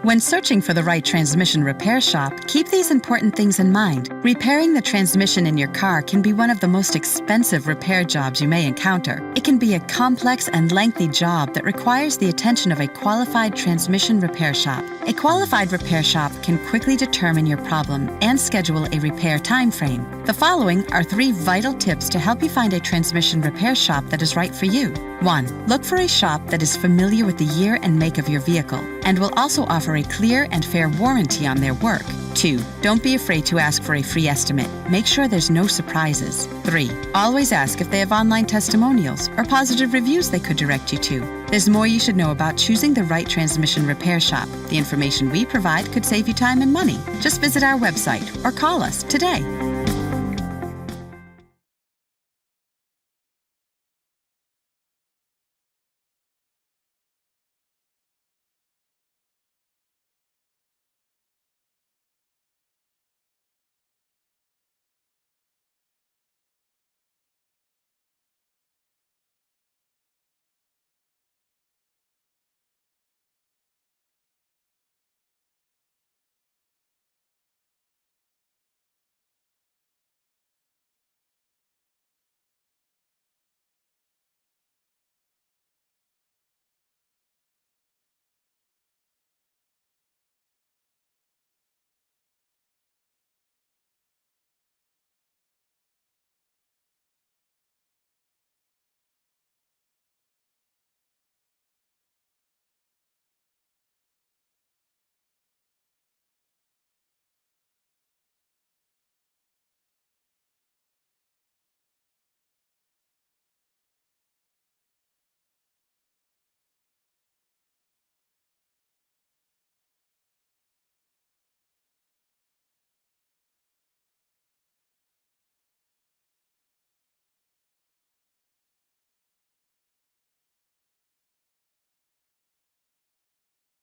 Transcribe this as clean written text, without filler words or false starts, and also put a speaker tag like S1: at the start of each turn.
S1: When searching for the right transmission repair shop, keep these important things in mind. Repairing the transmission in your car can be one of the most expensive repair jobs you may encounter. It can be a complex and lengthy job that requires the attention of a qualified transmission repair shop. A qualified repair shop can quickly determine your problem and schedule a repair time frame. The following are 3 vital tips to help you find a transmission repair shop that is right for you. 1. Look for a shop that is familiar with the year and make of your vehicle and will also offer a clear and fair warranty on their work. 2. Don't be afraid to ask for a free estimate. Make sure there's no surprises. 3. Always ask if they have online testimonials or positive reviews they could direct you to. There's more you should know about choosing the right transmission repair shop. The information we provide could save you time and money. Just visit our website or call us today.